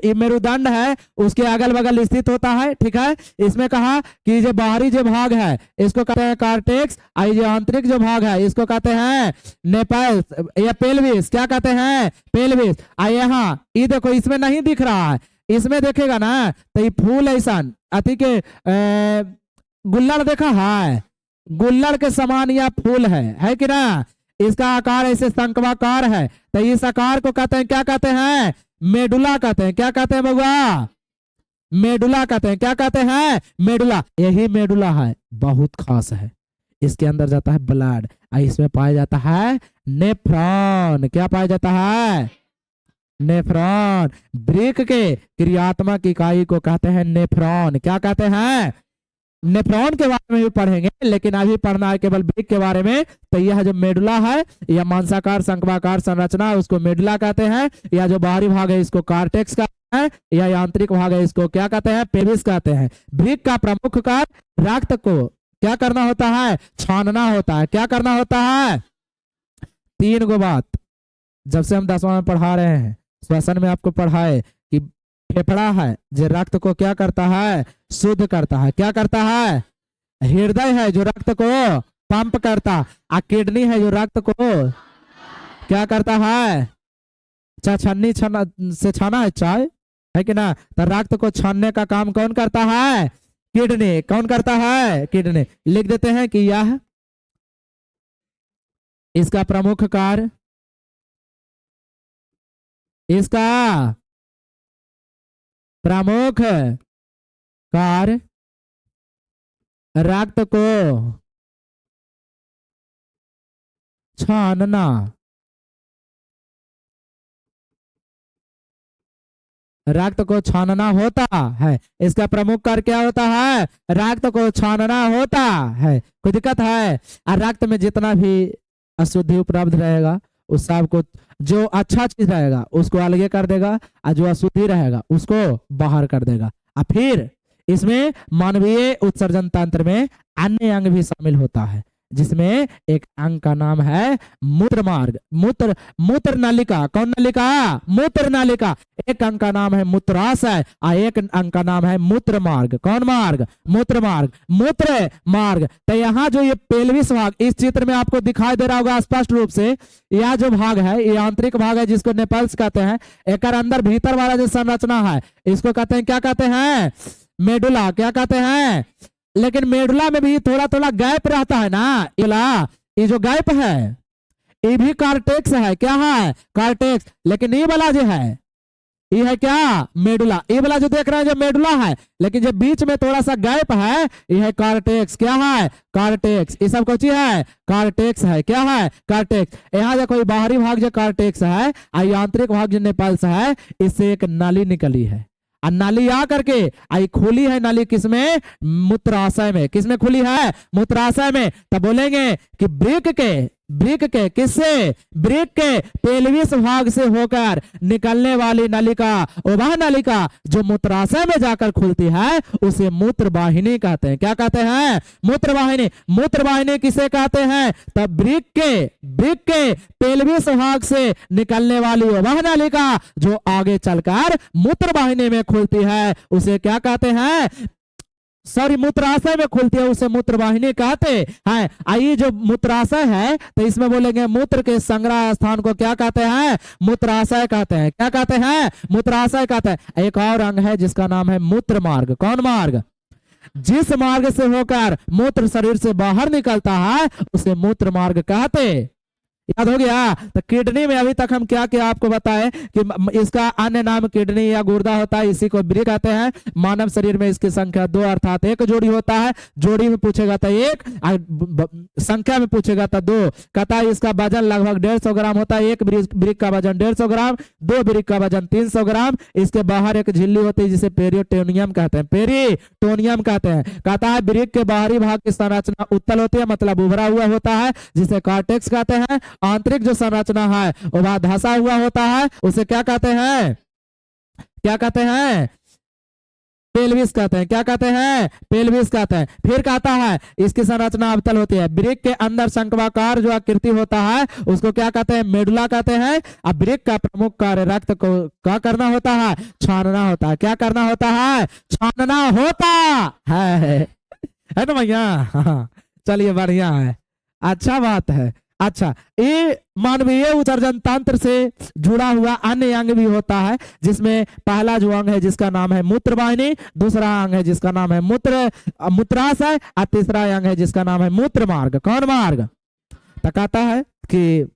ये मेरुदंड है, उसके अगल बगल स्थित होता है। ठीक है, इसमें कहा कि जो बाहरी जो भाग है इसको कहते हैं कॉर्टेक्स, और जो आंतरिक जो भाग है इसको कहते हैं नेपल्स या पेल्विस। क्या कहते हैं? पेल्विस। यहाँ ये देखो, इसमें नहीं दिख रहा है, इसमें देखेगा ना तो ये फूल ऐसा अति के गुल्लड़ देखा है? गुल्लड़ के समान यह फूल है कि ना? इसका आकार ऐसे शंक्वाकार है, तो इस आकार को कहते हैं, क्या कहते हैं? मेडुला कहते हैं। क्या कहते हैं बउआ? मेडुला कहते हैं। क्या कहते हैं? मेडुला। यही मेडुला है, बहुत खास है। इसके अंदर जाता है ब्लड, और इसमें पाया जाता है नेफ्रॉन। क्या पाया जाता है? नेफ्रॉन। ब्रेक के क्रियात्मक इकाई को कहते हैं नेफ्रॉन। क्या कहते हैं? नेफ्रॉन के बारे में भी पढ़ेंगे, लेकिन अभी पढ़ना है केवल ब्रेक के बारे में। तो यह जो मेडुला है, यह मांसाकार शंक्वाकार संरचना है, उसको मेडुला कहते हैं। यह जो बाहरी भाग है इसको कॉर्टेक्स कहते हैं, यह आंतरिक भाग है इसको क्या कहते हैं? पेल्विस कहते हैं। ब्रेक का प्रमुख कार्य रक्त को क्या करना होता है? छानना होता है। क्या करना होता है? 3 गो बात जब से हम 10वां में पढ़ा रहे हैं, श्वसन में आपको पढ़ाए कि फेफड़ा है जो रक्त को क्या करता है? शुद्ध करता है। क्या करता है? हृदय है जो रक्त को पंप करता, और किडनी है जो रक्त को क्या करता है? चाहे छन्नी छना से छाना है चाय, है कि ना, तो रक्त को छानने का काम कौन करता है? किडनी। कौन करता है? किडनी। लिख देते हैं कि यह इसका प्रमुख कार्य, इसका प्रमुख कार्य रक्त को छानना। रक्त को छानना होता है। इसका प्रमुख कार्य क्या होता है? रक्त को छानना होता है। कोई दिक्कत है? और रक्त में जितना भी अशुद्धि उपलब्ध रहेगा उस सब को, जो अच्छा चीज रहेगा उसको अलग कर देगा, और जो अशुद्धि रहेगा उसको बाहर कर देगा। और फिर इसमें मानवीय उत्सर्जन तंत्र में अन्य अंग भी शामिल होता है, जिसमें एक अंग का नाम है मूत्र मार्ग। मूत्र मूत्र नलिका। कौन नलिका? मूत्र नलिका। एक अंग का नाम है मूत्राशय और एक अंग का नाम है मूत्र मार्ग। कौन मार्ग? मूत्र मार्ग। मूत्र मार्ग। तो यहाँ जो ये पेल्विस भाग इस चित्र में आपको दिखाई दे रहा होगा स्पष्ट रूप से, यह जो भाग है ये आंतरिक भाग है जिसको नेपल्स कहते हैं। एक अंदर भीतर वाला जो संरचना है इसको कहते हैं, क्या कहते हैं? मेडुला। क्या कहते हैं? लेकिन मेडुला में भी थोड़ा थोड़ा गैप रहता है ना, ये जो गैप है ये भी कार्टेक्स है। क्या है? कार्टेक्स। लेकिन ये वाला जो है ये है क्या? मेडुला। ये वाला जो देख रहे हैं जो मेडुला है, लेकिन जो बीच में थोड़ा सा गैप है ये है कार्टेक्स। क्या है? कार्टेक्स। ये सब कौन है? कार्टेक्स है। क्या है? कार्टेक्स। यहाँ जो कोई बाहरी भाग जो कार्टेक्स है और आंतरिक भाग जो नेपल्स है, इससे एक नाली निकली है। और नाली आ करके आई खुली है। नाली किसमें? मूत्राशय में। किसमें खुली है? मूत्राशय में। तब बोलेंगे कि ब्रिक के किससे? ब्रिक के पेल्विस भाग से होकर निकलने वाली नलिका, वह नलिका जो मूत्राशय में जाकर खुलती है उसे मूत्र वाहिनी कहते हैं। क्या कहते हैं? मूत्र वाहिनी। मूत्र वाहिनी किसे कहते हैं? तब ब्रिक के पेल्विस भाग से निकलने वाली वह नलिका जो आगे चलकर मूत्र वाहिनी में खुलती है उसे क्या कहते हैं? सॉरी, मूत्राशय में खुलती है उसे मूत्र वाहिनी कहते हैं। आइए, जो मूत्राशय है तो इसमें बोलेंगे मूत्र के संग्रह स्थान को क्या कहते हैं? मूत्राशय कहते हैं। क्या कहते हैं? मूत्राशय कहते हैं। एक और अंग है जिसका नाम है मूत्र मार्ग। कौन मार्ग? जिस मार्ग से होकर मूत्र शरीर से बाहर निकलता है उसे मूत्र मार्ग कहते। याद हो गया? तो किडनी में अभी तक हम क्या क्या आपको बताएं कि इसका अन्य नाम किडनी या गुर्दा होता है, इसी को ब्रिक कहते हैं। मानव शरीर में इसकी संख्या 2 अर्थात एक जोड़ी होता है। जोड़ी में पूछेगा तो 1, संख्या में पूछेगा तो 2। कहता है इसका वजन लगभग 150 ग्राम होता है। एक ब्रिक का वजन 150 ग्राम, 2 ब्रिक का वजन 300 ग्राम। इसके बाहर एक झिल्ली होती है जिसे पेरिटोनियम कहते हैं। पेरिटोनियम कहते हैं। कहता है ब्रिक के बाहरी भाग की संरचना उत्तल होती है, मतलब उभरा हुआ होता है, जिसे कार्टेक्स कहते हैं। आंतरिक जो संरचना है वह धंसा हुआ होता है, उसे क्या कहते हैं? क्या कहते हैं? पेल्विस कहते हैं। क्या कहते हैं? पेल्विस कहते हैं। फिर कहता है इसकी संरचना अवतल होती है। ब्रिक के अंदर शंक्वाकार जो आकृति होता है उसको क्या कहते हैं? मेडुला कहते हैं। अब ब्रिक का प्रमुख कार्य रक्त को क्या करना होता है? छानना होता है। क्या करना होता है? छानना होता है ना भैया? हाँ, चलिए बढ़िया है, अच्छा बात है। अच्छा, ये मानवीय उत्सर्जन तंत्र से जुड़ा हुआ अन्य अंग भी होता है, जिसमें पहला जो अंग है जिसका नाम है मूत्र वाहिनी, दूसरा अंग है जिसका नाम है मूत्राशय और तीसरा अंग है जिसका नाम है मूत्र मार्ग। कौन मार्ग? तो कहता है कि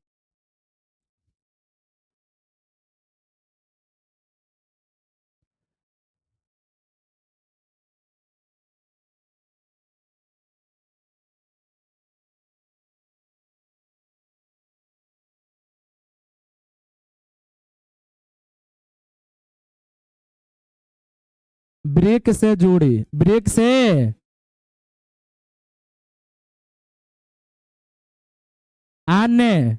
ब्रिक से जुड़ी, ब्रिक से अन्य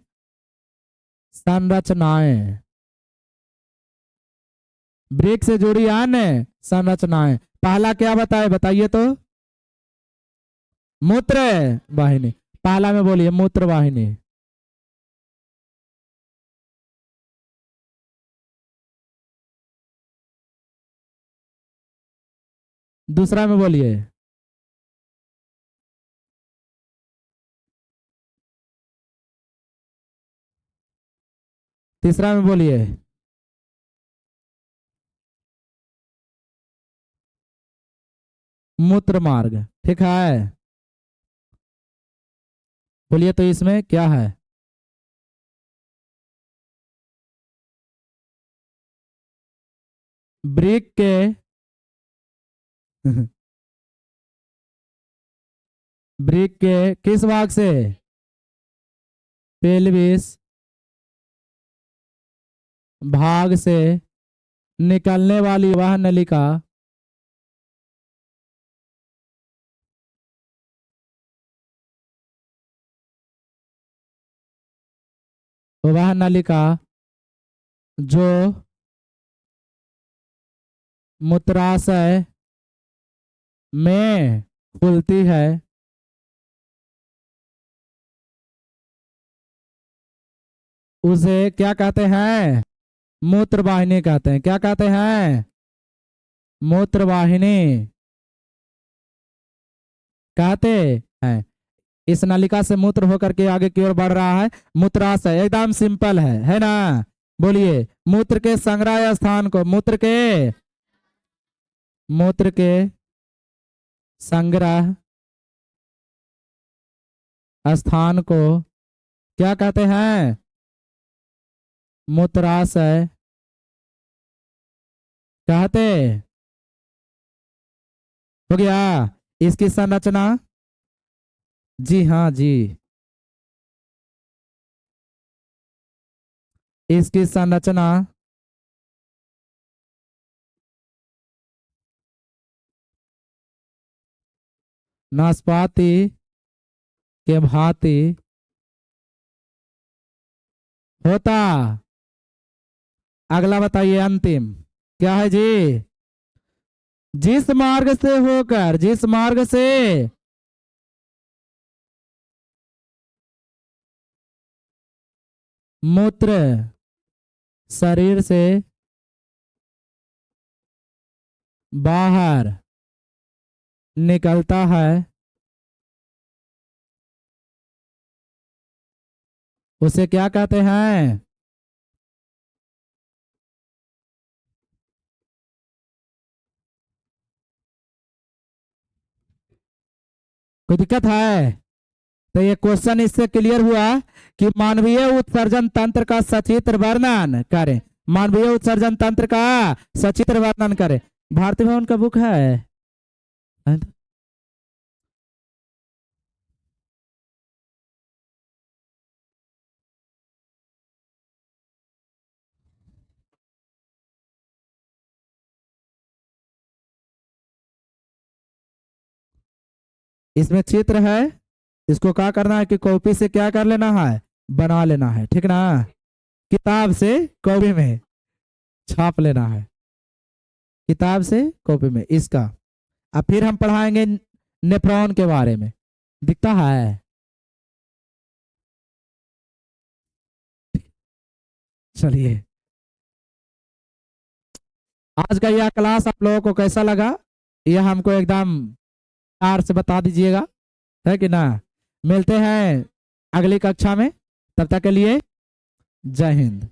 संरचनाएं, ब्रिक से जुड़ी अन्य संरचनाएं। पहला क्या बताए? बताइए तो। मूत्र वाहिनी। पहला में बोलिए मूत्र वाहिनी। दूसरा में बोलिए। तीसरा में बोलिए। मूत्र मार्ग। ठीक है, बोलिए तो इसमें क्या है? ब्रिक के ब्रिक के किस भाग से? पेल्विस भाग से निकलने वाली वह नलिका वह नलिका जो मूत्राशय में खुलती है उसे क्या कहते हैं? मूत्रवाहिनी कहते हैं। क्या कहते हैं? मूत्रवाहिनी कहते हैं। इस नलिका से मूत्र होकर के आगे की ओर बढ़ रहा है मूत्राशय। एकदम सिंपल है ना? बोलिए, मूत्र के संग्रह स्थान को, मूत्र के संग्रह स्थान को क्या कहते हैं? मूत्राशय कहते। हो गया? इसकी संरचना, जी हाँ जी, इसकी संरचना नाशपाती के भांति होता। अगला बताइए, अंतिम क्या है जी? जिस मार्ग से मूत्र शरीर से बाहर निकलता है उसे क्या कहते हैं? कोई दिक्कत है? तो ये क्वेश्चन इससे क्लियर हुआ कि मानवीय उत्सर्जन तंत्र का सचित्र वर्णन करें। मानवीय उत्सर्जन तंत्र का सचित्र वर्णन करें। भारती भवन का बुक है? इसमें चित्र है, इसको क्या करना है कि कॉपी से क्या कर लेना है? बना लेना है। ठीक ना? किताब से कॉपी में छाप लेना है, किताब से कॉपी में इसका। अब फिर हम पढ़ाएंगे नेफ्रॉन के बारे में। दिखता है? चलिए, आज का यह क्लास आप लोगों को कैसा लगा, यह हमको एकदम प्यार से बता दीजिएगा, है कि ना? मिलते हैं अगली कक्षा में, तब तक के लिए जय हिंद।